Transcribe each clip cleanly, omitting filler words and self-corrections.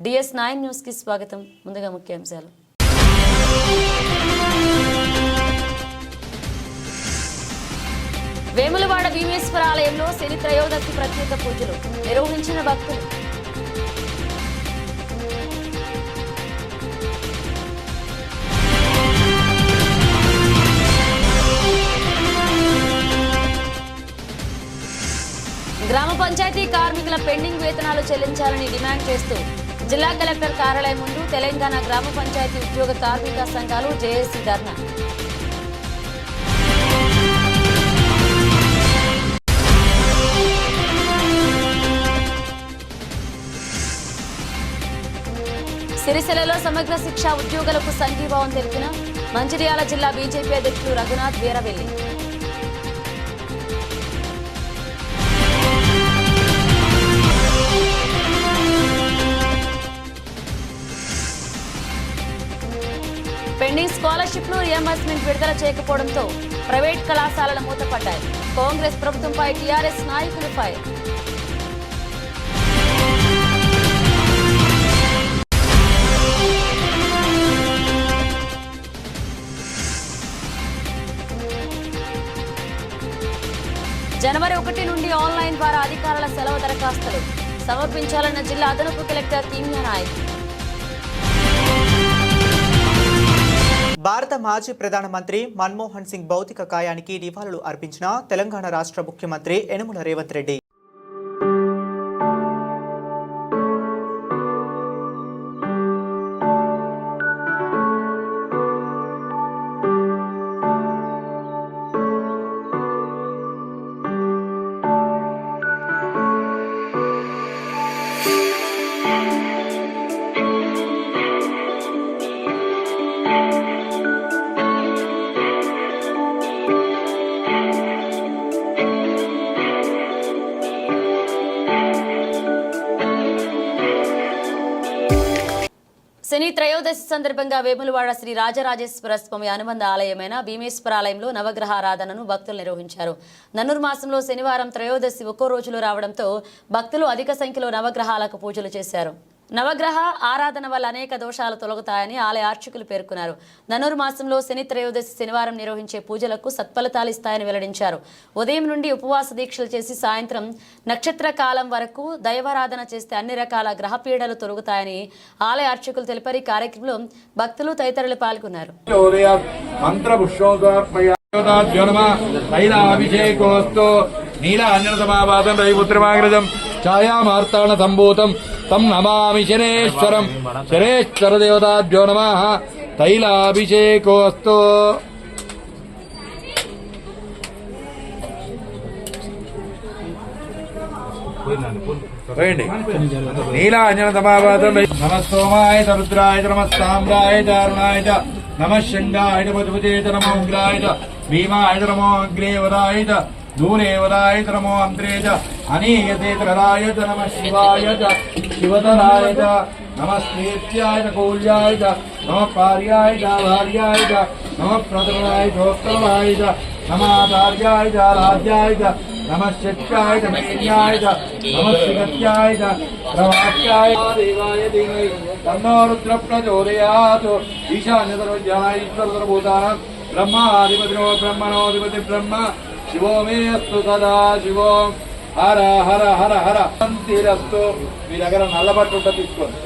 DS9 news కి స్వాగతం. ముందుగా ముఖ్యాంశాలు. వేములవాడ భీమేశ్వర ఆలయంలో శని త్రయోదశి ప్రత్యేక పూజలు నిర్వహించిన భక్తులు. గ్రామ పంచాయతీ కార్మికుల పెండింగ్ వేతనాలు చెల్లించాలని డిమాండ్ చేస్తూ జిల్లా కలెక్టర్ కార్యాలయం ముందు తెలంగాణ గ్రామ పంచాయతీ ఉద్యోగ కార్మిక సంఘాలు జేఏసీ ధర్నా. సిరిసిల్లలో సమగ్ర శిక్ష ఉద్యోగులకు సంఘీభావం తెలిపిన మంచిర్యాల జిల్లా బీజేపీ అధ్యక్షుడు రఘునాథ్ వీరవెల్లి. పెండింగ్ స్కాలర్షిప్ ను రియంబర్స్మెంట్ విడుదల చేయకపోవడంతో ప్రైవేట్ కళాశాలల మూతపడ్డాయి. కాంగ్రెస్ ప్రభుత్వంపై టీఆర్ఎస్ నాయకులు ఫైర్. జనవరి 1 నుండి ఆన్లైన్ ద్వారా అధికారుల సెలవు దరఖాస్తులు సమర్పించాలన్న జిల్లా అదనపు కలెక్టర్ కిమ్యా నాయక్. భారత మాజీ ప్రధానమంత్రి మన్మోహన్ సింగ్ భౌతిక కాయానికి నివాళులు అర్పించిన తెలంగాణ రాష్ట్ర ముఖ్యమంత్రి యనమల రేవంత్ రెడ్డి. శని త్రయోదశి సందర్భంగా వేములవాడ శ్రీ రాజరాజేశ్వర స్వామి అనుబంధ ఆలయమైన భీమేశ్వర ఆలయంలో నవగ్రహ ఆరాధనను భక్తులు నిర్వహించారు. ధనుర్ మాసంలో శనివారం త్రయోదశి ఒక్కో రోజులో రావడంతో భక్తులు అధిక సంఖ్యలో నవగ్రహాలకు పూజలు చేశారు. నవగ్రహ ఆరాధన వల్ల అనేక దోషాలు తొలగుతాయని ఆలయ అర్చకులు పేర్కొన్నారు. ధనుర్ మాసంలో శని త్రయోదశి శనివారం నిర్వహించే పూజలకు సత్ఫలితాలు ఇస్తాయని వెల్లడించారు. ఉదయం నుండి ఉపవాస దీక్షలు చేసి సాయంత్రం నక్షత్ర కాలం వరకు దైవారాధన చేస్తే అన్ని రకాల గ్రహ పీడలు తొలగుతాయని ఆలయ అర్చకులు తెలిపారు. ఈ కార్యక్రమంలో భక్తులు తదితరులు పాల్గొన్నారు. నీలాంజనసమావాసం రవిపుత్రమాగ్రజం ఛాయామార్తాణ సంభూతం తం నమామి శనేశ్వరం. శనేశ్వర దేవతాభ్యో నమః. తైలాభిషేకోస్తు. నీలాంజన సమావాసం నమస్తోమాయ రుద్రాయ నమస్తామ్రాయ చారుణాయ నమః శంగాయ మధుపతేత నమో ఉగ్రాయ భీమాయ నమో అగ్రేవరాయ దూరేవరాయ నమో అంత్రేజ అనీయతేతరాయ నమః శివాయ శివతరాయ నమస్కీర్త్యాయ కౌల్యాయ నమః పార్యాయ భార్యాయ నమః ప్రథమాయ చోత్తమాయ నమాచార్యాయ రాజ్యాయ నమః శక్త్యాయ మేన్యాయ నమః శిగత్యాయ ప్రవాక్యాయ దేవాయ ధీమహి తన్నో రుద్ర ప్రచోదయాత్. ఈశాన్యసర్వజ్ఞానాయ ఈశ్వరసర్వభూతానాం బ్రహ్మాధిపతిరో బ్రహ్మణోధిపతి బ్రహ్మ శివో మే అస్తు సదా శివో. హర హర హర హర శాంతిరస్తు. మీ దగ్గర నల్లబట్టు ఉంటే తీసుకోండి.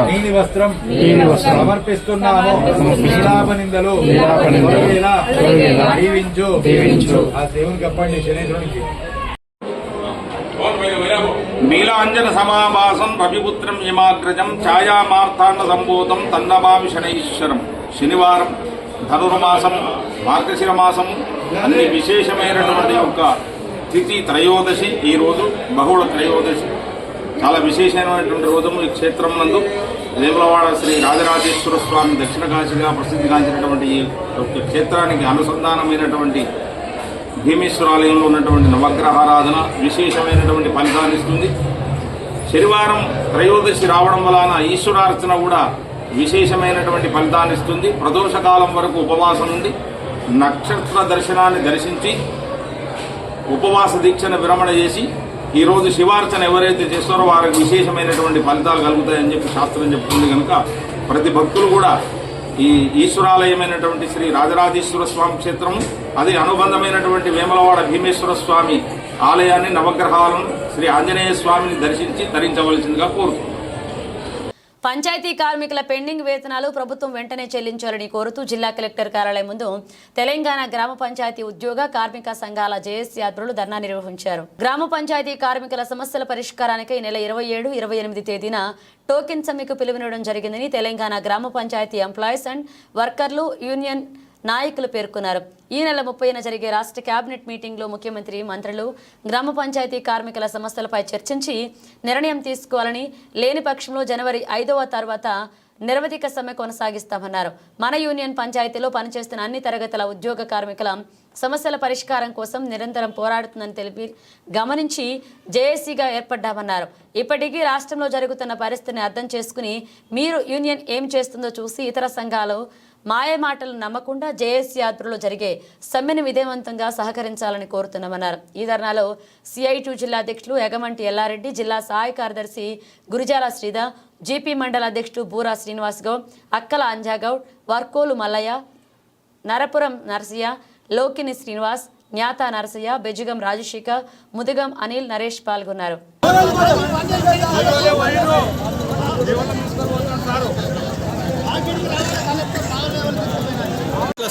నీలి వస్త్రం సమర్పిస్తున్నాము. నీలాపనిందలు దీవించు. ఆ దేవునికి చెప్పండి శనేశ్వరునికి. నీలాంజన సమావాసం రవిపుత్రం యమాగ్రజం ఛాయామార్తాండ సంభూతం తన్నమామి శనైశ్వరం. శనివారం, ధనుర్మాసం, మార్గశిర మాసం అన్ని విశేషమైనటువంటి యొక్క తిథి త్రయోదశి. ఈ రోజు బహుళ త్రయోదశి, చాలా విశేషమైనటువంటి రోజు. ఈ క్షేత్రం నందు వేములవాడ శ్రీ రాజరాజేశ్వర స్వామి దక్షిణ కాశీగా ప్రసిద్ధిగాంచినటువంటి ఈ యొక్క క్షేత్రానికి అనుసంధానమైనటువంటి భీమేశ్వరాలయంలో ఉన్నటువంటి నవగ్రహారాధన విశేషమైనటువంటి ఫలితాన్ని ఇస్తుంది. శనివారం త్రయోదశి రావడం వలన ఈశ్వరార్చన కూడా విశేషమైనటువంటి ఫలితాన్ని ఇస్తుంది. ప్రదోషకాలం వరకు ఉపవాసం ఉంది. నక్షత్ర దర్శనాన్ని దర్శించి ఉపవాస దీక్షను విరమణ చేసి ఈరోజు శివార్చన ఎవరైతే చేస్తారో వారికి విశేషమైనటువంటి ఫలితాలు కలుగుతాయని చెప్పి శాస్త్రం చెప్తుంది కనుక ప్రతి భక్తులు కూడా ఈ ఈశ్వరాలయమైనటువంటి శ్రీ రాజరాజేశ్వర స్వామి క్షేత్రము అది అనుబంధమైనటువంటి వేములవాడ భీమేశ్వర స్వామి ఆలయాన్ని నవగ్రహాలను శ్రీ ఆంజనేయ స్వామిని దర్శించి తరించవలసిందిగా కోరుతున్నాం. పంచాయతీ కార్మికుల పెండింగ్ వేతనాలు ప్రభుత్వం వెంటనే చెల్లించాలని కోరుతూ జిల్లా కలెక్టర్ కార్యాలయం ముందు తెలంగాణ గ్రామ పంచాయతీ ఉద్యోగ కార్మిక సంఘాల జేఏసీ ఆధ్వర్యంలో ధర్నా నిర్వహించారు. గ్రామ పంచాయతీ కార్మికుల సమస్యల పరిష్కారానికి ఈ నెల 27, 28 తేదీన టోకెన్ సమ్మెకు పిలుపునివ్వడం జరిగిందని తెలంగాణ గ్రామ పంచాయతీ ఎంప్లాయీస్ అండ్ వర్కర్లు యూనియన్ నాయకులు పేర్కొన్నారు. ఈ నెల 30న జరిగే రాష్ట్ర కేబినెట్ మీటింగ్లో ముఖ్యమంత్రి, మంత్రులు గ్రామ పంచాయతీ కార్మికుల సమస్యలపై చర్చించి నిర్ణయం తీసుకోవాలని, లేని పక్షంలో జనవరి 5వ తర్వాత నిరవధిక సమ్మె కొనసాగిస్తామన్నారు. మన యూనియన్ పంచాయతీలో పనిచేస్తున్న అన్ని తరగతుల ఉద్యోగ కార్మికుల సమస్యల పరిష్కారం కోసం నిరంతరం పోరాడుతుందని తెలిపి గమనించి జేఏసీగా ఏర్పడ్డామన్నారు. ఇప్పటికీ రాష్ట్రంలో జరుగుతున్న పరిస్థితిని అర్థం చేసుకుని మీరు యూనియన్ ఏం చేస్తుందో చూసి ఇతర సంఘాలు మాయ మాటలు నమ్మకుండా జేఏసీ ఆధ్వర్యంలో జరిగే సమ్మెను విజయవంతంగా సహకరించాలని కోరుతున్నామన్నారు. ఈ ధర్నాలో CI2 జిల్లా అధ్యక్షులు ఎగమంటి ఎల్లారెడ్డి, జిల్లా సహాయ కార్యదర్శి గురిజాల శ్రీధర్, జీపీ మండల అధ్యక్షుడు బూరా శ్రీనివాస్ గౌడ్, అక్కల అంజాగౌడ్, వర్కోలు మల్లయ్య, నరపురం నరసయ్య, లోకిని శ్రీనివాస్, జ్ఞాత నరసయ్య, బెజుగం రాజశేఖర్, ముదుగం అనిల్, నరేష్ పాల్గొన్నారు.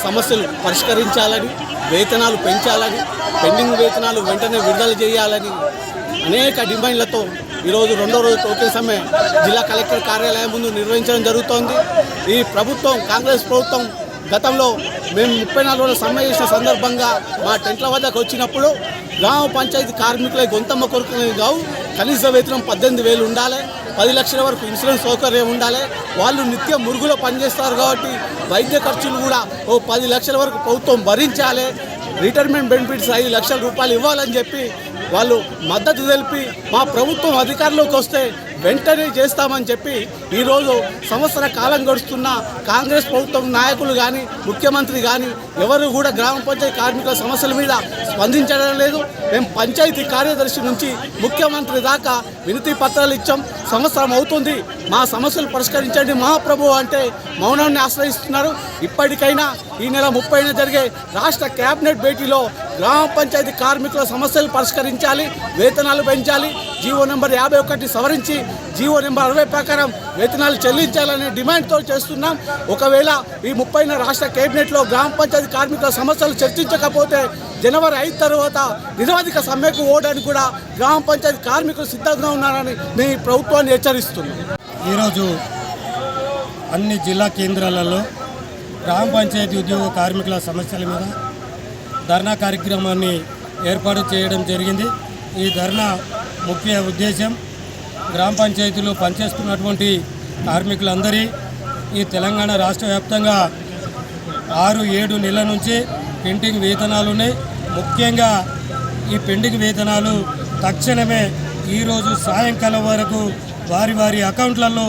సమస్యలు పరిష్కరించాలని, వేతనాలు పెంచాలని, పెండింగ్ వేతనాలు వెంటనే విడుదల చేయాలని అనేక డిమాండ్లతో ఈరోజు రెండో రోజు టోకెన్ సమ్మె జిల్లా కలెక్టర్ కార్యాలయం ముందు నిర్వహించడం జరుగుతోంది. ఈ ప్రభుత్వం, కాంగ్రెస్ ప్రభుత్వం గతంలో మేము 34 రోజుల సమ్మె చేసిన సందర్భంగా మా టెంట్ల వద్దకు వచ్చినప్పుడు గ్రామ పంచాయతీ కార్మికుల గొంతమ్మ కొరకునే కావు, కనీస వేతనం 18,000 ఉండాలి, 10 లక్షల వరకు ఇన్సూరెన్స్ సౌకర్యం ఉండాలి, వాళ్ళు నిత్యం మురుగులో పనిచేస్తారు కాబట్టి వైద్య ఖర్చులు కూడా 10 లక్షల వరకు ప్రభుత్వం భరించాలి, రిటైర్మెంట్ బెనిఫిట్స్ 5 లక్షల రూపాయలు ఇవ్వాలని చెప్పి వాళ్ళు మద్దతు తెలిపి మా ప్రభుత్వం అధికారంలోకి వస్తే వెంటనే చేస్తామని చెప్పి ఈరోజు సంవత్సర కాలం గడుస్తున్న కాంగ్రెస్ ప్రభుత్వం నాయకులు కానీ, ముఖ్యమంత్రి కానీ ఎవరు కూడా గ్రామ పంచాయతీ కార్మికుల సమస్యల మీద స్పందించడం లేదు. మేము పంచాయతీ కార్యదర్శి నుంచి ముఖ్యమంత్రి దాకా వినతి పత్రాలు ఇచ్చాం. సంవత్సరం అవుతుంది, మా సమస్యలు పరిష్కరించండి మహాప్రభు అంటే మౌనాన్ని ఆశ్రయిస్తున్నారు. ఇప్పటికైనా ఈ నెల 30న జరిగే రాష్ట్ర కేబినెట్ భేటీలో గ్రామ పంచాయతీ కార్మికుల సమస్యలు పరిష్కరించాలి, వేతనాలు పెంచాలి, జీవో నెంబర్ 51 సవరించి జీవో నెంబర్ 60 ప్రకారం వేతనాలు చెల్లించాలనే డిమాండ్తో చేస్తున్నాం. ఒకవేళ ఈ 30న రాష్ట్ర కేబినెట్లో గ్రామ పంచాయతీ కార్మికుల సమస్యలు చర్చించకపోతే జనవరి 5 తర్వాత నిరవధిక సమ్మెకు ఓడని కూడా గ్రామ పంచాయతీ కార్మికులు సిద్ధంగా ఉన్నారని మేము ప్రభుత్వాన్ని హెచ్చరిస్తున్నాం. ఈరోజు అన్ని జిల్లా కేంద్రాలలో గ్రామ పంచాయతీ ఉద్యోగ కార్మికుల సమస్యల మీద ధర్నా కార్యక్రమాన్ని ఏర్పాటు చేయడం జరిగింది. ఈ ధర్నా ముఖ్య ఉద్దేశం గ్రామ పంచాయతీలో పనిచేస్తున్నటువంటి కార్మికులందరి ఈ తెలంగాణ రాష్ట్ర వ్యాప్తంగా 6-7 నెలల నుంచి పెండింగ్ వేతనాలు ఉన్నాయి. ముఖ్యంగా ఈ పెండింగ్ వేతనాలు తక్షణమే ఈరోజు సాయంకాలం వరకు వారి వారి అకౌంట్లలో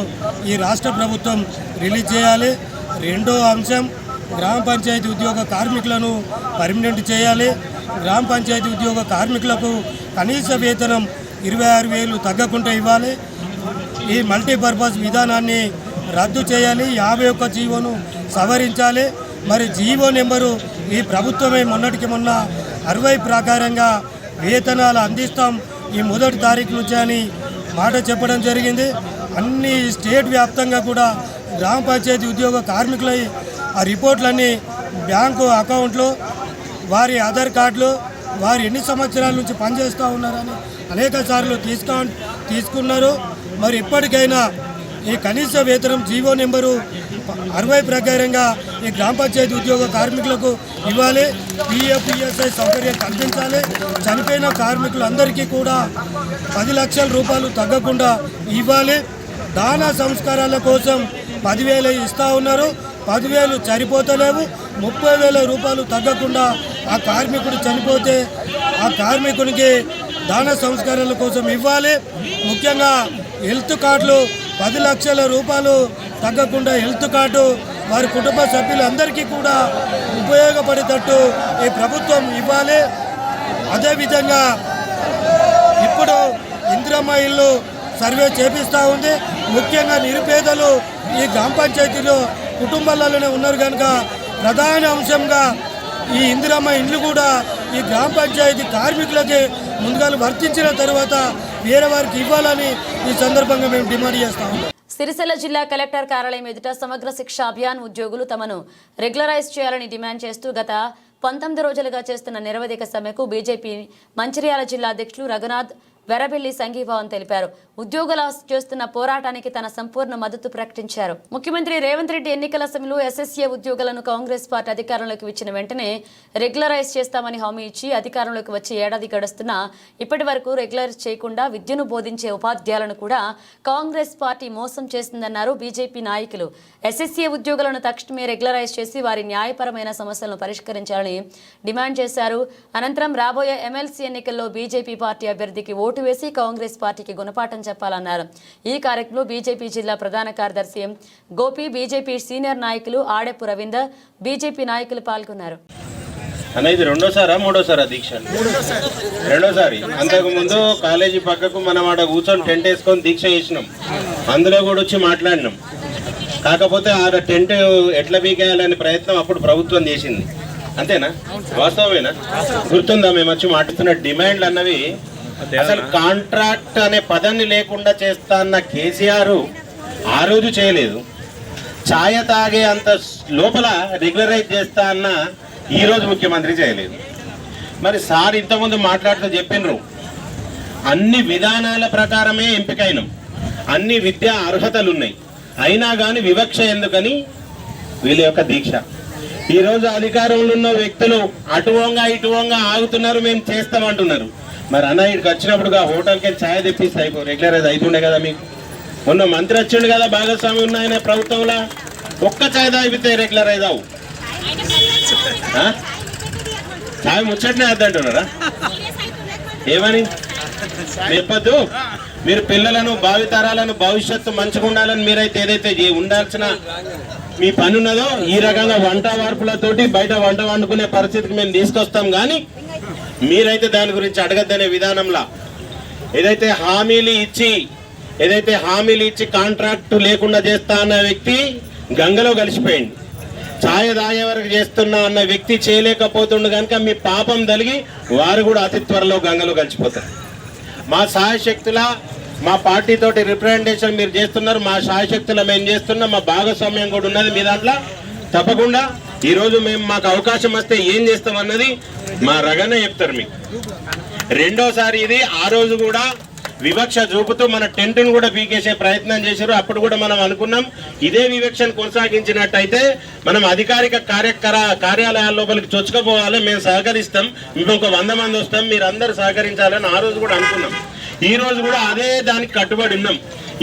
ఈ రాష్ట్ర ప్రభుత్వం రిలీజ్ చేయాలి. రెండో అంశం, గ్రామ పంచాయతీ ఉద్యోగ కార్మికులను పర్మనెంట్ చేయాలి. గ్రామ పంచాయతీ ఉద్యోగ కార్మికులకు కనీస వేతనం 26,000 తగ్గకుండా ఇవ్వాలి. ఈ మల్టీపర్పస్ విధానాన్ని రద్దు చేయాలి. 51 జీవోను సవరించాలి. మరి జీవో నెంబరు ఈ ప్రభుత్వమే మొన్నటికి మొన్న 60 ప్రకారంగా వేతనాలు అందిస్తాం ఈ 1వ తారీఖు నుంచి అని మాట చెప్పడం జరిగింది. అన్ని స్టేట్ వ్యాప్తంగా కూడా గ్రామ పంచాయతీ ఉద్యోగ కార్మికుల ఆ రిపోర్ట్లన్నీ బ్యాంకు అకౌంట్లో, వారి ఆధార్ కార్డులు, వారు ఎన్ని సంవత్సరాల నుంచి పనిచేస్తూ ఉన్నారని అనేక సార్లు తీసుకున్నారు. మరి ఇప్పటికైనా ఈ కనీస వేతనం జీవో నెంబరు 60 ప్రకారంగా ఈ గ్రామ పంచాయతీ ఉద్యోగ కార్మికులకు ఇవ్వాలి. PF, ESI సౌకర్యం కల్పించాలి. చనిపోయిన కార్మికులందరికీ కూడా 10 లక్షల రూపాయలు తగ్గకుండా ఇవ్వాలి. దాన సంస్కారాల కోసం 10,000 ఇస్తూ ఉన్నారు. 10,000 సరిపోతలేవు. 30,000 రూపాయలు తగ్గకుండా ఆ కార్మికుడు చనిపోతే ఆ కార్మికునికి దాన సంస్కారాల కోసం ఇవ్వాలి. ముఖ్యంగా హెల్త్ కార్డులు 10 లక్షల రూపాయలు తగ్గకుండా హెల్త్ కార్డు వారి కుటుంబ సభ్యులందరికీ కూడా ఉపయోగపడేటట్టు ఈ ప్రభుత్వం ఇవ్వాలి. అదేవిధంగా ఇప్పుడు ఇందిరమ్మ ఇల్లు సర్వే చేపిస్తూ ఉంది. ముఖ్యంగా నిరుపేదలు ఈ గ్రామ పంచాయతీలో కుటుంబాలలోనే ఉన్నారు కనుక ప్రధాన అంశంగా ఈ ఇందిరమ్మ ఇండ్లు కూడా ఈ గ్రామ పంచాయతీ కార్మికులకి ముందుగా వర్తించిన తర్వాత వేరే వారికి ఇవ్వాలని ఈ సందర్భంగా మేము డిమాండ్ చేస్తాము. సిరిసిల్ల జిల్లా కలెక్టర్ కార్యాలయం ఎదుట సమగ్ర శిక్ష అభియాన్ ఉద్యోగులు తమను రెగ్యులరైజ్ చేయాలని డిమాండ్ చేస్తూ గత 19 రోజులుగా చేస్తున్న నిరవధిక సమ్మెకు బీజేపీ మంచిర్యాల జిల్లా అధ్యక్షులు రఘునాథ్ వెరబెల్లి సంఘీభావం తెలిపారు. ఉద్యోగుల చేస్తున్న పోరాటానికి తన సంపూర్ణ మద్దతు ప్రకటించారు. ముఖ్యమంత్రి రేవంత్ రెడ్డి ఎన్నికల సమయంలో ఎస్ఎస్ఏ ఉద్యోగులను కాంగ్రెస్ పార్టీ అధికారంలోకి వచ్చిన వెంటనే రెగ్యులరైజ్ చేస్తామని హామీ ఇచ్చి అధికారంలోకి వచ్చి ఏడాది గడుస్తున్నా ఇప్పటి వరకు రెగ్యులరైజ్ చేయకుండా విద్యను బోధించే ఉపాధ్యాయులను కూడా కాంగ్రెస్ పార్టీ మోసం చేస్తుందన్నారు బీజేపీ నాయకులు. ఎస్ఎస్ఏ ఉద్యోగులను తక్షణమే రెగ్యులరైజ్ చేసి వారి న్యాయపరమైన సమస్యలను పరిష్కరించాలని డిమాండ్ చేశారు. అనంతరం రాబోయే ఎమ్మెల్సీ ఎన్నికల్లో బీజేపీ పార్టీ అభ్యర్థికి ఓటు వేసి కాంగ్రెస్ పార్టీకి గుణపాఠం చెప్పాలన్నారు. ఈ కార్యక్రమంలో బీజేపీ జిల్లా ప్రధాన కార్యదర్శి గోపి, బీజేపీ సీనియర్ నాయకులు ఆడెపు రవీందర్, బీజేపీ నాయకులు పాల్గొన్నారు. అనేది రెండోసారా మూడోసారా దీక్ష? రెండోసారి. అంతకుముందు కాలేజీ పక్కకు మనం ఆడ కూర్చొని టెంట్ వేసుకొని దీక్ష చేసినాం. అందులో కూడా వచ్చి మాట్లాడినాం. కాకపోతే ఆ టెంట్ ఎట్లా బీకేయాలనే ప్రయత్నం అప్పుడు ప్రభుత్వం చేసింది. అంతేనా? వాస్తవమేనా? గుర్తుందా మేము వచ్చి మాట్లాడుతున్న డిమాండ్లు అన్నవి? అసలు కాంట్రాక్ట్ అనే పదాన్ని లేకుండా చేస్తా అన్న కేసీఆర్ ఆ రోజు చేయలేదు. ఛాయ తాగే అంత లోపల రెగ్యులరైజ్ చేస్తా అన్న ఈ రోజు ముఖ్యమంత్రి చేయలేదు. మరి సార్ ఇంతకుముందు మాట్లాడుతూ చెప్పినరు అన్ని విధానాల ప్రకారమే ఎంపికైనాం, అన్ని విద్యా అర్హతలు ఉన్నాయి, అయినా కానీ వివక్ష ఎందుకని వీళ్ళ యొక్క దీక్ష. ఈరోజు అధికారంలో ఉన్న వ్యక్తులు అటువంగా ఇటువంగా ఆగుతున్నారు, మేము చేస్తామంటున్నారు. మరి అన్న ఇక్కడికి వచ్చినప్పుడుగా హోటల్కి ఛాయ్ తెప్పిస్తే అయిపో రెగ్యులరైజ్ అవుతుండే కదా. మీకు మొన్న మంత్రి వచ్చిండు కదా, భాగస్వామి ఉన్నాయన ప్రభుత్వంలో, ఒక్క ఛాయ్ తాగితే రెగ్యులరైజ్ అవు. ఛాయ్ ముచ్చట్నే అద్దంటున్నారా? ఏమని చెప్పద్దు. మీరు పిల్లలను, భావితరాలను, భవిష్యత్తు మంచిగా ఉండాలని మీరైతే ఏదైతే ఉండాల్సిన మీ పని ఉన్నదో ఈ రకంగా వంట వార్పులతోటి బయట వంట వండుకునే పరిస్థితికి మేము తీసుకొస్తాం. కానీ మీరైతే దాని గురించి అడగద్దనే విధానంలో ఏదైతే హామీలు ఇచ్చి కాంట్రాక్ట్ లేకుండా చేస్తా అన్న వ్యక్తి గంగలో కలిసిపోయింది. ఛాయ తాగే వరకు చేస్తున్నా అన్న వ్యక్తి చేయలేకపోతుండు కనుక మీ పాపం తలిగి వారు కూడా అతి త్వరలో గంగలో కలిసిపోతారు. మా సాయశక్తుల మా పార్టీతోటి రిప్రజెంటేషన్ మీరు చేస్తున్నారు, మా సాయశక్తుల మేము చేస్తున్నాం, మా భాగస్వామ్యం కూడా ఉన్నది మీ దాంట్లో. తప్పకుండా ఈరోజు మేము మాకు అవకాశం వస్తే ఏం చేస్తామన్నది మా రగన చెప్తారు మీకు. రెండోసారి ఇది ఆ రోజు కూడా వివక్ష చూపుతూ మన టెంట్ను కూడా పీకేసే ప్రయత్నం చేశారు. అప్పుడు కూడా మనం అనుకున్నాం ఇదే వివక్షను కొనసాగించినట్టయితే మనం అధికారిక కార్యాలయాల లోపలికి చొచ్చుకపోవాలి, మేము సహకరిస్తాం, మేము ఒక 100 మంది వస్తాం, మీరు అందరూ సహకరించాలని ఆ రోజు కూడా అనుకున్నాం. ఈ రోజు కూడా అదే దానికి కట్టుబడి ఉన్నాం.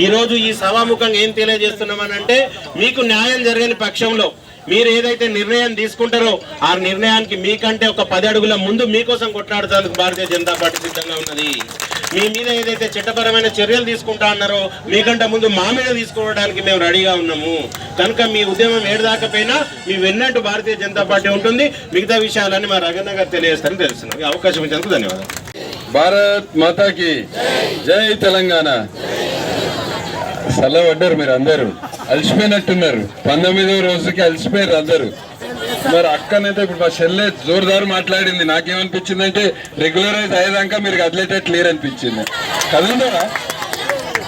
ఈ రోజు ఈ సభాముఖంగా ఏం తెలియజేస్తున్నామని అంటే, మీకు న్యాయం జరగని పక్షంలో మీరు ఏదైతే నిర్ణయం తీసుకుంటారో ఆ నిర్ణయానికి మీకంటే ఒక 10 అడుగుల ముందు మీకోసం కొట్లాడటానికి భారతీయ జనతా పార్టీ సిద్ధంగా ఉన్నది. మీ మీద ఏదైతే చట్టపరమైన చర్యలు తీసుకుంటా అన్నారో మీకంటే ముందు మా మీద తీసుకోవడానికి మేము రెడీగా ఉన్నాము. కనుక మీ ఉద్యమం ఏడదాకపోయినా మీ వెన్నట్టు భారతీయ జనతా పార్టీ ఉంటుంది. మిగతా విషయాలన్నీ మా రఘునాథ్ గారు తెలియజేస్తారని తెలుస్తున్నాం. అవకాశం ఇచ్చినందుకు ధన్యవాదాలు. భారత్ మాతాకి జై తెలంగాణ. చల్లబడ్డారు మీరు అందరూ, అలసిపోయినట్టున్నారు. 19వ రోజుకి అలసిపోయారు అందరూ. మరి అక్కనైతే ఇప్పుడు మా చెల్లె జోరుదారు మాట్లాడింది. నాకేమనిపించింది అంటే రెగ్యులరైజ్ అయ్యేదాకా మీరు కదిలేటట్టు లేరు అనిపించింది.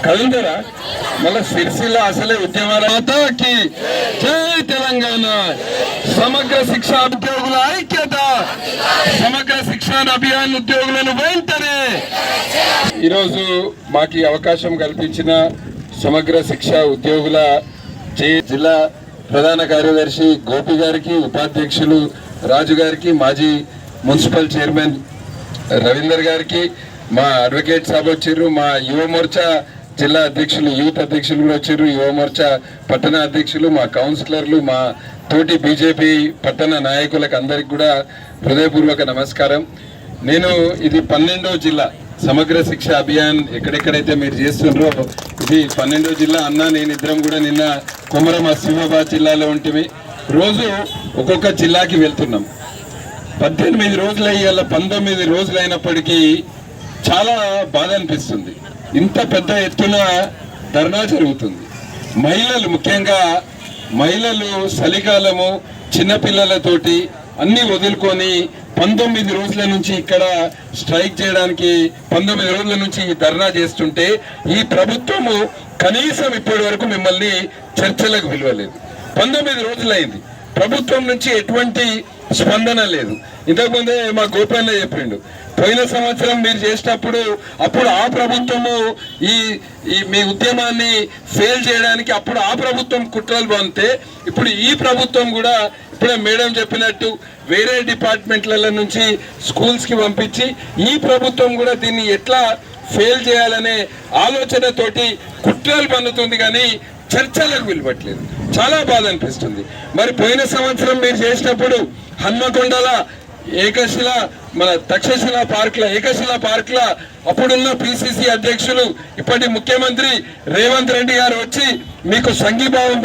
కదులుతారా మళ్ళీ సిరిసిల్ల అసలే ఉద్యమాల మాతాకి జై తెలంగాణ. సమగ్ర శిక్ష ఉద్యోగుల ఐక్యత, సమగ్ర శిక్షణ అభియాన్ ఉద్యోగులను వెంటనే ఈరోజు మాకు ఈ అవకాశం కల్పించిన సమగ్ర శిక్ష ఉద్యోగుల జిల్లా ప్రధాన కార్యదర్శి గోపి గారికి, ఉపాధ్యక్షులు రాజు గారికి, మాజీ మున్సిపల్ చైర్మన్ రవీందర్ గారికి, మా అడ్వకేట్ సాబ్ వచ్చారు, మా యువ మోర్చా జిల్లా అధ్యక్షులు, యూత్ అధ్యక్షులు కూడా వచ్చారు, యువ మోర్చా పట్టణ అధ్యక్షులు, మా కౌన్సిలర్లు, మా తోటి బీజేపీ పట్టణ నాయకులకు అందరికి కూడా హృదయపూర్వక నమస్కారం. నేను ఇది 12వ జిల్లా సమగ్ర శిక్ష అభియాన్ ఎక్కడెక్కడైతే మీరు చేస్తున్నారో ఇది 12వ జిల్లా. అన్న నేను ఇద్దరం కూడా నిన్న కొమరం ఆసిఫాబాద్ జిల్లాలో ఉంటే రోజు ఒక్కొక్క జిల్లాకి వెళ్తున్నాం. 18 రోజులు అయ్యాల 19 రోజులు అయినప్పటికీ చాలా బాధ అనిపిస్తుంది. ఇంత పెద్ద ఎత్తున ధర్నా జరుగుతుంది. మహిళలు, ముఖ్యంగా మహిళలు చలికాలము చిన్నపిల్లలతోటి అన్ని వదులుకొని 19 రోజుల నుంచి ఇక్కడ స్ట్రైక్ చేయడానికి 19 రోజుల నుంచి ఈ ధర్నా చేస్తుంటే ఈ ప్రభుత్వము కనీసం ఇప్పటి వరకు మిమ్మల్ని చర్చలకు పిలవలేదు. 19 రోజులైంది, ప్రభుత్వం నుంచి ఎటువంటి స్పందన లేదు. ఇంతకుముందే మా గోపన్న చెప్పిండు, పోయిన సంవత్సరం మీరు చేసినప్పుడు అప్పుడు ఆ ప్రభుత్వము ఈ మీ ఉద్యమాన్ని ఫెయిల్ చేయడానికి అప్పుడు ఆ ప్రభుత్వం కుట్రలు పంపితే ఇప్పుడు ఈ ప్రభుత్వం కూడా ఇప్పుడే మేడం చెప్పినట్టు వేరే డిపార్ట్మెంట్ల నుంచి స్కూల్స్కి పంపించి ఈ ప్రభుత్వం కూడా దీన్ని ఎట్లా ఫెయిల్ చేయాలనే ఆలోచనతోటి కుట్రలు పన్నుతుంది కానీ చర్చలకు పిలవట్లేదు. చాలా బాధ అనిపిస్తుంది. మరి పోయిన సంవత్సరం మీరు చేసినప్పుడు హన్మకొండల ఏకశిల మన తక్షశిల పార్క్ల అప్పుడున్న పిసిసి అధ్యక్షులు ఇప్పటి ముఖ్యమంత్రి రేవంత్ రెడ్డి గారు వచ్చి మీకు సంఘీభావం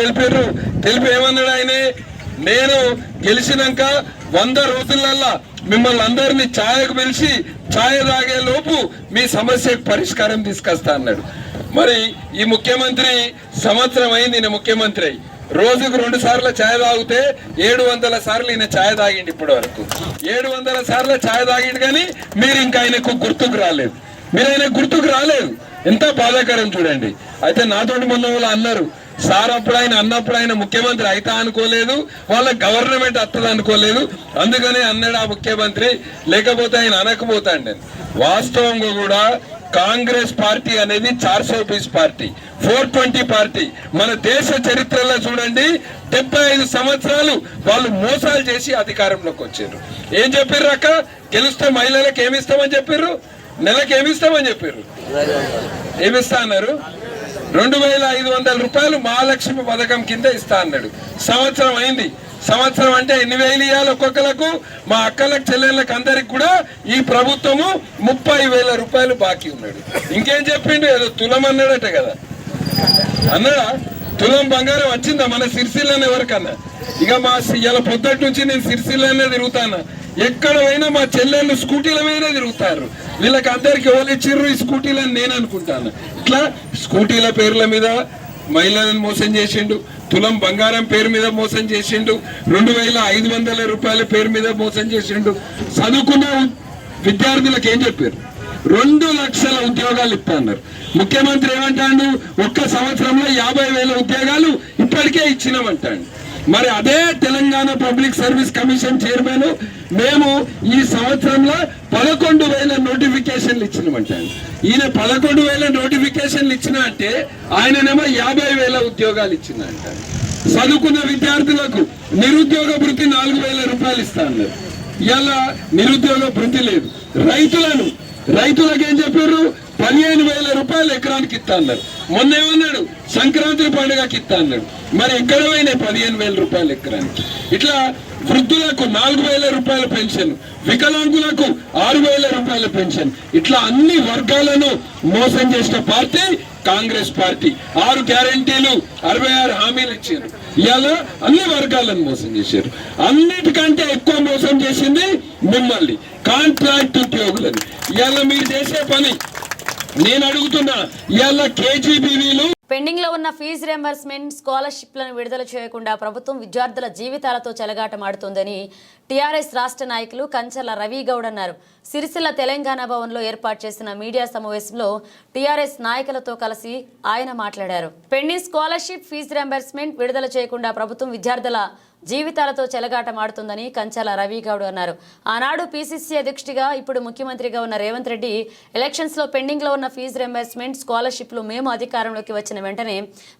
తెలిపి ఏమన్నాడు ఆయనే, నేను గెలిచినాక 100 రోజులల్లా మిమ్మల్ని అందరినీ ఛాయకు పిలిచి ఛాయ తాగే లోపు మీ సమస్యకు పరిష్కారం తీసుకొస్తా అన్నాడు. మరి ఈ ముఖ్యమంత్రి సంవత్సరం అయింది, ఈయన ముఖ్యమంత్రి అయి రోజుకు 2 సార్లు ఛాయ్ తాగితే 700 సార్లు ఈయన ఛాయ్ తాగిండి. ఇప్పటి వరకు 700 సార్లు ఛాయ్ తాగిండు కానీ మీరు ఇంకా ఆయనకు గుర్తుకు రాలేదు. ఎంత బాధాకరం చూడండి. అయితే నాతోటి మొన్న వాళ్ళు అన్నారు, సార్ అప్పుడు అన్నప్పుడు ఆయన ముఖ్యమంత్రి అయితే అనుకోలేదు, వాళ్ళ గవర్నమెంట్ అత్తది అనుకోలేదు, అందుకనే అన్నాడు ఆ ముఖ్యమంత్రి, లేకపోతే ఆయన అనకపోతాడు. నేను వాస్తవంగా కూడా కాంగ్రెస్ పార్టీ అనేది 420 పార్టీ, 420 పార్టీ. మన దేశ చరిత్రలో చూడండి 75 సంవత్సరాలు వాళ్ళు మోసాలు చేసి అధికారంలోకి వచ్చారు. ఏం చెప్పారు అక్క, గెలిస్తే మహిళలకు ఏమిస్తామని చెప్పారు, నెలకు ఏమిస్తామని చెప్పారు, ఏమిస్తా అన్నారు, 2500 రూపాయలు మహాలక్ష్మి పథకం కింద ఇస్తా అన్నాడు. సంవత్సరం అయింది. సంవత్సరం అంటే 8,000 ఇవ్వాలి ఒక్కొక్కలకు, మా అక్కలకు చెల్లెళ్ళకి అందరికి కూడా ఈ ప్రభుత్వము 30,000 రూపాయలు బాకీ ఉన్నాడు. ఇంకేం చెప్పిండు, ఏదో తులం అన్నాడట కదా, అన్నాడా? తులం బంగారం వచ్చిందా మన సిరిసిల్లని ఎవరికన్నా? ఇక ఇలా పొద్దుటి నుంచి నేను సిరిసిల్లనే తిరుగుతాను, ఎక్కడ పోయినా మా చెల్లెళ్ళు స్కూటీల మీదనే తిరుగుతారు. వీళ్ళకి అందరికి ఎవరు ఇచ్చిర్రు ఈ స్కూటీలని నేను అనుకుంటాను. ఇట్లా స్కూటీల పేర్ల మీద మహిళలను మోసం చేసిండు, తులం బంగారం పేరు మీద మోసం చేసిండు, 2,500 రూపాయల పేరు మీద మోసం చేసిండు. చదువుకున్న విద్యార్థులకు ఏం చెప్పారు, 2 లక్షల ఉద్యోగాలు ఇస్తా అన్నారు. ముఖ్యమంత్రి ఏమంటాడు, ఒక్క సంవత్సరంలో 50,000 ఉద్యోగాలు ఇప్పటికే ఇచ్చినామంటాడు. మరి అదే Telangana public service commission chairman మేము ఈ సంవత్సరంలో 11,000 నోటిఫికేషన్లు ఇచ్చినామంటాడు. ఈయన 11,000 నోటిఫికేషన్లు ఇచ్చినా అంటే ఆయననేమో 50,000 ఉద్యోగాలు ఇచ్చిన అంటాడు. చదువుకున్న విద్యార్థులకు నిరుద్యోగ భృతి 4,000 రూపాయలు ఇస్తా అన్నారు. ఇలా నిరుద్యోగ భృతి లేదు. రైతులకు ఏం చెప్పారు, 15,000 రూపాయలు ఎకరానికి ఇస్తా అన్నారు. మొన్న ఏమన్నాడు, సంక్రాంతి పండుగకి ఇస్తా అన్నాడు. మరి ఎక్కడ పోయినాయి 15,000 రూపాయలు ఎకరానికి? ఇట్లా వృద్ధులకు 4,000 రూపాయల పెన్షన్, వికలాంగులకు 6,000 రూపాయల పెన్షన్, ఇట్లా అన్ని వర్గాలను మోసం చేసిన పార్టీ కాంగ్రెస్ పార్టీ. 6 గ్యారంటీలు 66 హామీలు ఇచ్చారు. ఇవాళ అన్ని వర్గాలను మోసం చేశారు. అన్నిటికంటే ఎక్కువ మోసం చేసింది మిమ్మల్ని, కాంట్రాక్ట్ ఉద్యోగులని. ఇవాళ మీరు చేసే పని నేను అడుగుతున్నా, ఇవాళ కేజీబీవీలు పెండింగ్ లో ఉన్న ఫీజు రియంబర్స్మెంట్ స్కాలర్షిప్లను విడుదల చేయకుండా ప్రభుత్వం విద్యార్థుల జీవితాలతో చెలగాటమాడుతోందని టీఆర్ఎస్ రాష్ట్ర నాయకులు కంచర్ల రవిగౌడ్ అన్నారు. సిరిసిల్ల తెలంగాణ భవన్లో ఏర్పాటు చేసిన మీడియా సమావేశంలో టీఆర్ఎస్ నాయకులతో కలిసి ఆయన మాట్లాడారు. పెండింగ్ స్కాలర్షిప్ ఫీజు రియంబర్స్మెంట్ విడుదల చేయకుండా ప్రభుత్వం విద్యార్థుల జీవితాలతో చెలగాటమాడుతుందని కంచర్ల రవిగౌడ్ అన్నారు. ఆనాడు పీసీసీ అధ్యక్షుడిగా ఇప్పుడు ముఖ్యమంత్రిగా ఉన్న రేవంత్ రెడ్డి ఎలక్షన్స్ లో పెండింగ్ లో ఉన్న ఫీజు రియంబర్స్మెంట్ స్కాలర్షిప్లు మేము అధికారంలోకి వచ్చిన వెంటనే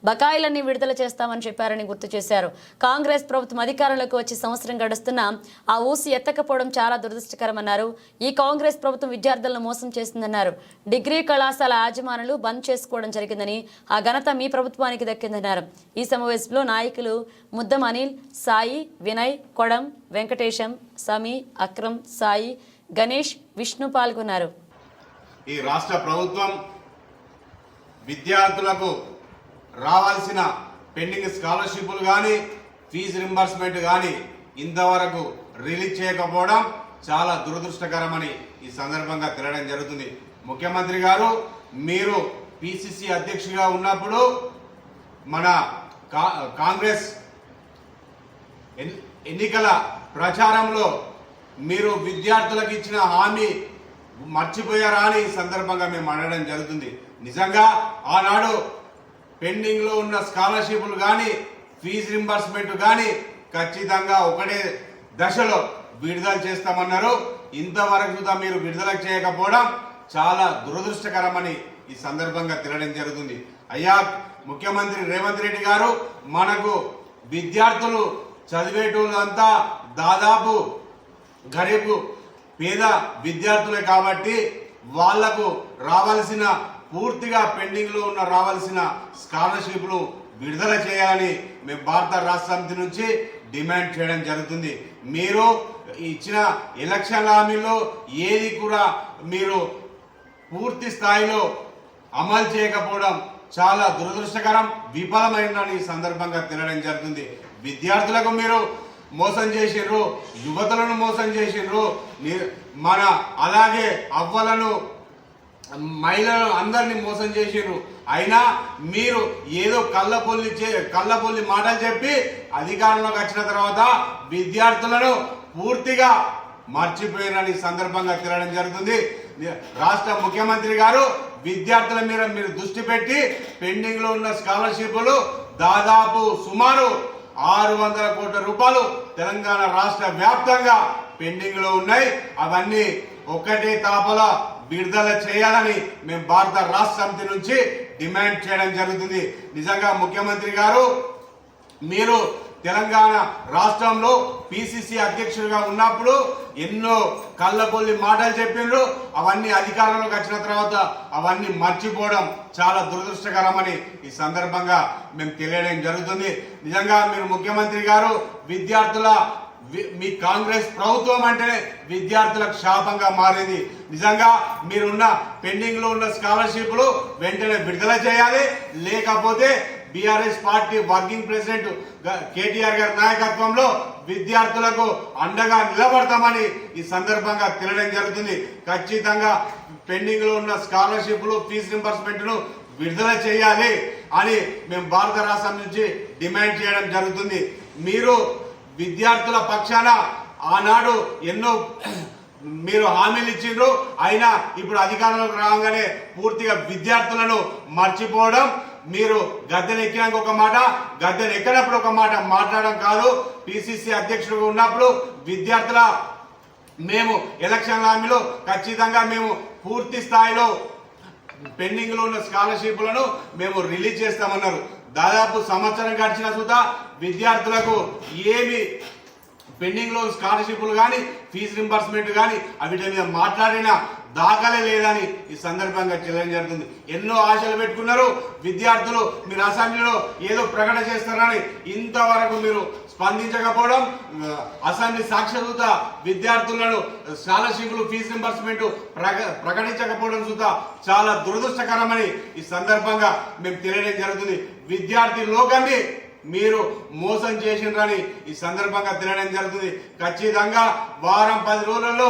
బకాయిలన్నీ విడుదల చేస్తామని చెప్పారని గుర్తు చేశారు. కాంగ్రెస్ ప్రభుత్వం అధికారంలోకి వచ్చి సంవత్సరం గడుస్తున్నా ఆ ఊసి ఎత్తకపోవడం చాలా దురదృష్టకరమన్నారు. ఈ కాంగ్రెస్ ప్రభుత్వం విద్యార్థులను మోసం చేస్తుందన్నారు. డిగ్రీ కళాశాల యాజమానులు బంద్ చేసుకోవడం జరిగిందని, ఆ ఘనత మీ ప్రభుత్వానికి దక్కిందన్నారు. ఈ సమావేశంలో నాయకులు ముద్దం అనిల్, సాయి, వినయ్, కొడం, వెంకటేశం, సమీ, అక్రమ్, సాయి, గణేష్, విష్ణు పాల్గొన్నారు. ఈ రాష్ట్ర ప్రభుత్వం విద్యార్థులకు రావాల్సిన పెండింగ్ స్కాలర్షిప్లు కానీ ఫీజు రింబర్స్మెంట్ కానీ ఇంతవరకు రిలీజ్ చేయకపోవడం చాలా దురదృష్టకరమని ఈ సందర్భంగా తెలియడం జరుగుతుంది. ముఖ్యమంత్రి గారు మీరు పిసిసి అధ్యక్షుడిగా ఉన్నప్పుడు మన కాంగ్రెస్ ఎన్నికల ప్రచారంలో మీరు విద్యార్థులకు ఇచ్చిన హామీ మర్చిపోయారా అని ఈ సందర్భంగా మేము అడగడం జరుగుతుంది. నిజంగా ఆనాడు పెండింగ్లో ఉన్న స్కాలర్షిప్లు కానీ ఫీజు రింబర్స్మెంట్ కానీ ఖచ్చితంగా ఒకటే దశలో విడుదల చేస్తామన్నారు. ఇంతవరకు కూడా మీరు విడుదల చేయకపోవడం చాలా దురదృష్టకరమని ఈ సందర్భంగా తెలియడం జరుగుతుంది. అయ్యా ముఖ్యమంత్రి రేవంత్ రెడ్డి గారు, మనకు విద్యార్థులు చదివేటోళ్ళంతా దాదాపు గరీబ్ పేద విద్యార్థులే కాబట్టి వాళ్లకు రావాల్సిన పూర్తిగా పెండింగ్లో ఉన్న రావాల్సిన స్కాలర్షిప్లు విడుదల చేయాలని మేము భారత రాష్ట్ర సమితి నుంచి డిమాండ్ చేయడం జరుగుతుంది. మీరు ఇచ్చిన ఎలక్షన్ హామీలో ఏది కూడా మీరు పూర్తి స్థాయిలో అమలు చేయకపోవడం చాలా దురదృష్టకరం, విఫలమైందని ఈ సందర్భంగా తెలియడం జరుగుతుంది. విద్యార్థులకు మీరు మోసం చేసిండ్రు, యువతులను మోసం చేసిండ్రు, మన అలాగే అవ్వలను మహిళలను అందరినీ మోసం చేసిండ్రు. అయినా మీరు ఏదో కళ్ళబొల్లి మాటలు చెప్పి అధికారంలోకి వచ్చిన తర్వాత విద్యార్థులను పూర్తిగా మర్చిపోయినని సందర్భంగా తెలియడం జరుగుతుంది. రాష్ట్ర ముఖ్యమంత్రి గారు విద్యార్థుల మీద మీరు దృష్టి పెట్టి పెండింగ్ లో ఉన్న స్కాలర్షిప్లు దాదాపు సుమారు 600 కోట్ల రూపాయలు తెలంగాణ రాష్ట్ర వ్యాప్తంగా పెండింగ్ లో ఉన్నాయి. అవన్నీ ఒక్కటే తాపలా విడుదల చేయాలని మేము భారత రాష్ట్ర సమితి నుంచి డిమాండ్ చేయడం జరుగుతుంది. నిజంగా ముఖ్యమంత్రి గారు, మీరు తెలంగాణ రాష్ట్రంలో పిసిసి అధ్యక్షుడిగా ఉన్నప్పుడు ఎన్నో కళ్ళబొల్లి మాటలు చెప్పిండ్రు. అవన్నీ అధికారంలోకి వచ్చిన తర్వాత అవన్నీ మర్చిపోవడం చాలా దురదృష్టకరమని ఈ సందర్భంగా మేము తెలియడం జరుగుతుంది. నిజంగా మీరు ముఖ్యమంత్రి గారు, విద్యార్థుల మీ కాంగ్రెస్ ప్రభుత్వం అంటేనే విద్యార్థులకు శాపంగా మారింది. నిజంగా మీరున్న పెండింగ్ లో ఉన్న స్కాలర్షిప్లు వెంటనే విడుదల చేయాలి, లేకపోతే BRS party working president KTR గారి నాయకత్వంలో విద్యార్థులకు అండగా నిలబడతామని ఈ సందర్భంగా తెలియడం జరుగుతుంది. ఖచ్చితంగా పెండింగ్ లో ఉన్న స్కాలర్షిప్లు ఫీజు రింబర్స్మెంట్ ను విడుదల చేయాలి అని మేము భారత రాష్ట్రం నుంచి డిమాండ్ చేయడం జరుగుతుంది. మీరు విద్యార్థుల పక్షాన ఆనాడు ఎన్నో మీరు హామీలు ఇచ్చిండ్రు, అయినా ఇప్పుడు అధికారంలోకి రాగానే పూర్తిగా విద్యార్థులను మర్చిపోవడం, మీరు గద్దెను ఎక్కినాక ఒక మాట, గద్దెను ఎక్కినప్పుడు ఒక మాట మాట్లాడడం కాదు. పిసిసి అధ్యక్షుడు ఉన్నప్పుడు విద్యార్థుల మేము ఎలక్షన్ హామీలో ఖచ్చితంగా మేము పూర్తి స్థాయిలో పెండింగ్ లో ఉన్న స్కాలర్షిప్లను మేము రిలీజ్ చేస్తామన్నారు. దాదాపు సంవత్సరం గడిచిన సుతా విద్యార్థులకు ఏమి పెండింగ్ లో స్కాలర్షిప్లు కానీ ఫీజు రింబర్స్మెంట్ కానీ వీటి మీద మాట్లాడిన దాఖలే లేదని ఈ సందర్భంగా తెలియడం జరుగుతుంది. ఎన్నో ఆశలు పెట్టుకున్నారు విద్యార్థులు, మీరు అసెంబ్లీలో ఏదో ప్రకటన చేస్తారని ఇంతవరకు మీరు స్పందించకపోవడం, అసెంబ్లీ సాక్షరత విద్యార్థులను స్కాలర్షిప్లు ఫీజు రింబర్స్మెంట్ ప్రకటించకపోవడం సుతా చాలా దురదృష్టకరమని ఈ సందర్భంగా మేము తెలియడం జరుగుతుంది. విద్యార్థి లోకాన్ని మీరు మోసం చేసిండ్రని ఈ సందర్భంగా తెలియడం జరుగుతుంది. ఖచ్చితంగా వారం 10 రోజులలో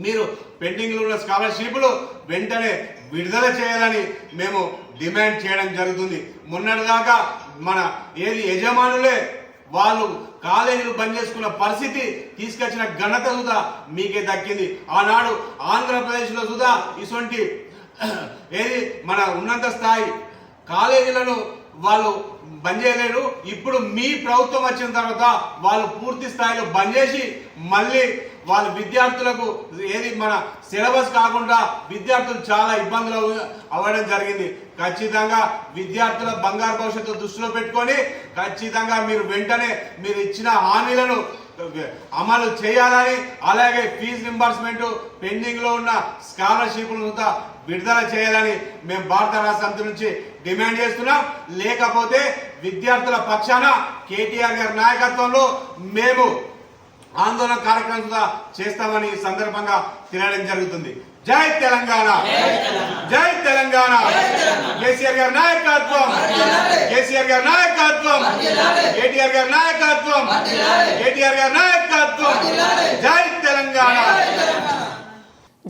మీరు పెండింగ్ లో ఉన్న స్కాలర్షిప్లు వెంటనే విడుదల చేయాలని మేము డిమాండ్ చేయడం జరుగుతుంది. మొన్నటిదాకా మన యజమానులే వాళ్ళు కాలేజీలు బంద్ చేసుకున్న పరిస్థితి తీసుకొచ్చిన ఘనత సుధా మీకే దక్కింది. ఆనాడు ఆంధ్రప్రదేశ్ లో సుధా ఇటువంటి మన ఉన్నత స్థాయి కాలేజీలను వాళ్ళు బంద్ చేయలేరు. ఇప్పుడు మీ ప్రభుత్వం వచ్చిన తర్వాత వాళ్ళు పూర్తి స్థాయిలో బంద్ చేసి మళ్ళీ వాళ్ళ విద్యార్థులకు మన సిలబస్ కాకుండా విద్యార్థులు చాలా ఇబ్బందులు అవ్వడం జరిగింది. ఖచ్చితంగా విద్యార్థుల బంగారు భవిష్యత్తు దృష్టిలో పెట్టుకొని ఖచ్చితంగా మీరు వెంటనే మీరు ఇచ్చిన హామీలను అమలు చేయాలని, అలాగే ఫీజు రింబర్స్మెంట్ పెండింగ్ లో ఉన్న స్కాలర్షిప్లను విడుదల చేయాలని మేము భారత రాష్ట్ర సమితి నుంచి డిమాండ్ చేస్తున్నాం. లేకపోతే విద్యార్థుల పక్షాన కేటీఆర్ గారి నాయకత్వంలో మేము ఆందోళన కార్యక్రమం చేస్తామని ఈ సందర్భంగా తెలియడం జరుగుతుంది. జై తెలంగాణ, జై తెలంగాణ. కేసీఆర్ గారి నాయకత్వం, కేసీఆర్ గారి నాయకత్వం, కేటీఆర్ గారి నాయకత్వం, కేటీఆర్ గారి నాయకత్వం. జై తెలంగాణ.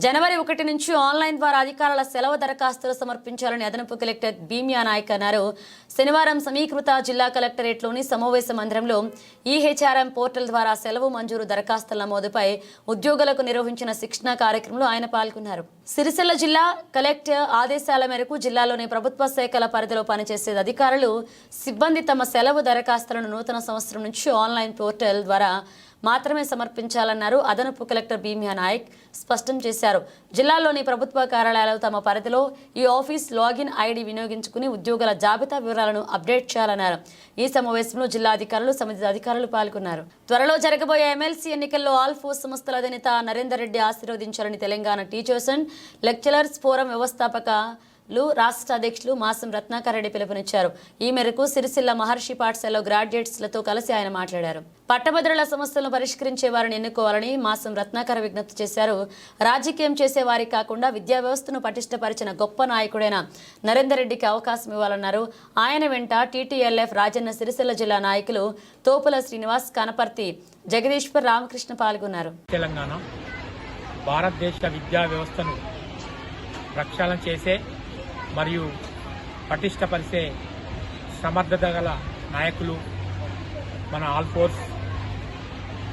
జనవరి 1 నుంచి ఆన్లైన్ ద్వారా అధికారుల సెలవు దరఖాస్తులు సమర్పించాలని అదనపు కలెక్టర్ భీమ్యా నాయక్ అన్నారు. శనివారం సమీకృత జిల్లా కలెక్టరేట్లోని సమావేశ మందిరంలో ఈహెచ్ఆర్ఎం పోర్టల్ ద్వారా సెలవు మంజూరు దరఖాస్తుల నమోదుపై ఉద్యోగులకు నిర్వహించిన శిక్షణ కార్యక్రమంలో ఆయన పాల్గొన్నారు. సిరిసిల్ల జిల్లా కలెక్టర్ ఆదేశాల మేరకు జిల్లాలోని ప్రభుత్వ శాఖల పరిధిలో పనిచేసే అధికారులు సిబ్బంది తమ సెలవు దరఖాస్తులను నూతన సంవత్సరం నుంచి ఆన్లైన్ పోర్టల్ ద్వారా మాత్రమే సమర్పించాలన్నారు. అదనపు కలెక్టర్ భీమ్యా నాయక్ స్పష్టం చేశారు. జిల్లాలోని ప్రభుత్వ కార్యాలయాలు తమ పరిధిలో ఈ ఆఫీస్ లాగిన్ ఐడి వినియోగించుకుని ఉద్యోగుల జాబితా వివరాలను అప్డేట్ చేయాలన్నారు. ఈ సమావేశంలో జిల్లా అధికారులు, సమితి అధికారులు పాల్గొన్నారు. త్వరలో జరగబోయే ఎమ్మెల్సీ ఎన్నికల్లో ఆల్ ఫోర్స్ సంస్థల అధినేత నరేందర్ రెడ్డి ఆశీర్వదించాలని Telangana teachers and lecturers forum వ్యవస్థాపకులు రాష్ట్ర అధ్యక్షులు మాసం రత్నాకర్ రెడ్డి పిలుపునిచ్చారు. ఈ మేరకు సిరిసిల్ల మహర్షి పాఠశాలలో గ్రాడ్యుయేట్స్లతో కలిసి ఆయన మాట్లాడారు. పట్టభద్రుల సమస్యలను పరిష్కరించే వారిని ఎన్నుకోవాలని మాసం రత్నాకర్ విజ్ఞప్తి చేశారు. రాజకీయం చేసే వారి కాకుండా విద్యా వ్యవస్థను పటిష్టపరిచిన గొప్ప నాయకుడైన నరేందర్ రెడ్డికి అవకాశం ఇవ్వాలన్నారు. ఆయన వెంట టీటీఎల్ఎఫ్ రాజన్న సిరిసిల్ల జిల్లా నాయకులు తోపుల శ్రీనివాస్, కనపర్తి జగదీశ్వర్, రామకృష్ణ పాల్గొన్నారు. తెలంగాణ భారతదేశ విద్యా వ్యవస్థను ప్రక్షాళన చేసే మరియు పటిష్టపరిచే సమర్థత గల నాయకులు మన ఆల్ ఫోర్స్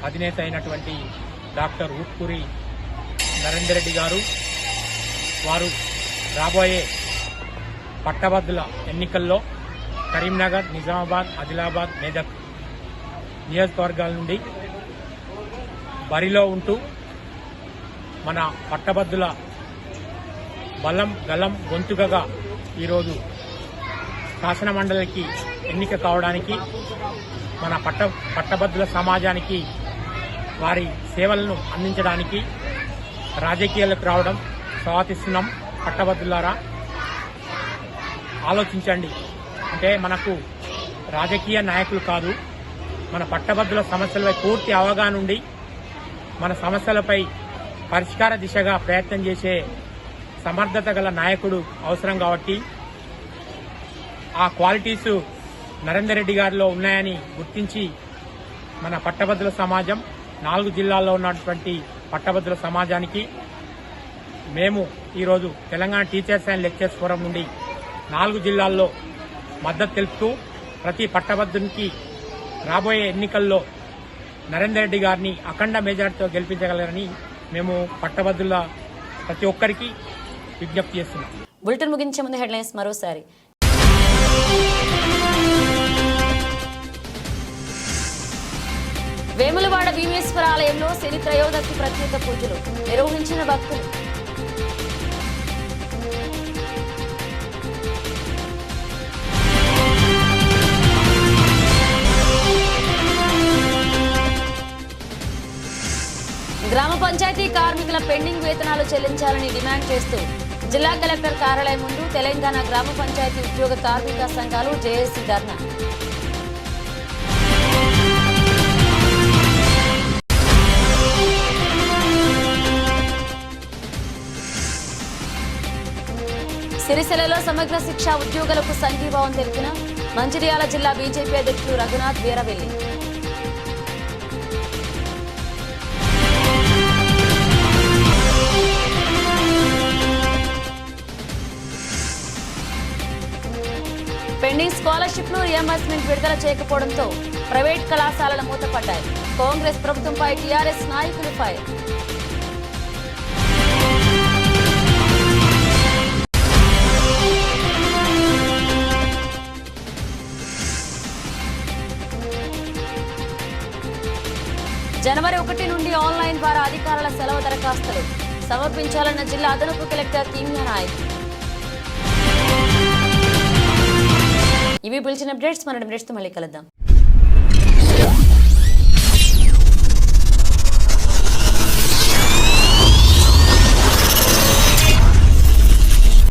అధినేత అయినటువంటి డాక్టర్ ఊట్కూరి నరేందర్ రెడ్డి గారు. వారు రాబోయే పట్టభద్రుల ఎన్నికల్లో కరీంనగర్, నిజామాబాద్, ఆదిలాబాద్, మెదక్ నియోజకవర్గాల నుండి బరిలో ఉంటూ మన పట్టభద్రుల బలం గలం గొంతుకగా ఈరోజు శాసన మండలికి ఎన్నిక కావడానికి, మన పట్టభద్రుల సమాజానికి వారి సేవలను అందించడానికి రాజకీయాలకు రావడం స్వాగతిస్తున్నాం. పట్టభద్రులారా ఆలోచించండి. అంటే మనకు రాజకీయ నాయకులు కాదు, మన పట్టభద్రుల సమస్యలపై పూర్తి అవగాహన ఉండి మన సమస్యలపై పరిష్కార దిశగా ప్రయత్నం చేసే సమర్థత గల నాయకుడు అవసరం. కాబట్టి ఆ క్వాలిటీస్ నరేందర్ రెడ్డి గారిలో ఉన్నాయని గుర్తించి మన పట్టభద్రుల సమాజం, 4 జిల్లాల్లో ఉన్నటువంటి పట్టభద్రుల సమాజానికి మేము ఈరోజు Telangana teachers and lecturers forum నుండి 4 జిల్లాల్లో మద్దతు తెలుపుతూ ప్రతి పట్టభద్రునికి రాబోయే ఎన్నికల్లో నరేందర్ రెడ్డి గారిని అఖండ మెజార్టీతో గెలిపించగలరని మేము పట్టభద్రుల ప్రతి ఒక్కరికి విజ్ఞప్తి చేస్తున్నాం. బులెటిన్ ముగించే ముందు హెడ్లైన్స్ మరోసారి. వేములవాడ భీమేశ్వర ఆలయంలో శని త్రయోదశి ప్రత్యేక పూజలు నిర్వహించిన భక్తులు. గ్రామ పంచాయతీ కార్మికుల పెండింగ్ వేతనాలు చెల్లించాలని డిమాండ్ చేస్తూ జిల్లా కలెక్టర్ కార్యాలయం ముందు తెలంగాణ గ్రామ పంచాయతీ ఉద్యోగ కార్మిక సంఘాలు జేఏసీ ధర్నా. సిరిసిల్లలో సమగ్ర శిక్ష ఉద్యోగులకు సంఘీభావం తెలిపిన మంచిర్యాల జిల్లా బీజేపీ అధ్యక్షులు రఘునాథ్ వీరవెల్లి. పెండింగ్ స్కాలర్షిప్లు రియంబర్స్మెంట్ విడుదల చేయకపోవడంతో ప్రైవేట్ కళాశాలల మూతపడ్డాయి. కాంగ్రెస్ ప్రభుత్వంపై టీఆర్ఎస్ నాయకులు ఫైర్. జనవరి 1 నుండి ఆన్లైన్ ద్వారా అధికారుల సెలవు దరఖాస్తులు సమర్పించాలన్న జిల్లా అదనపు కలెక్టర్ భీమ్యా నాయక్. ఇవి బులెటిన్ అప్డేట్స్. మన అప్డేట్స్తో మళ్ళీ కలుద్దాం.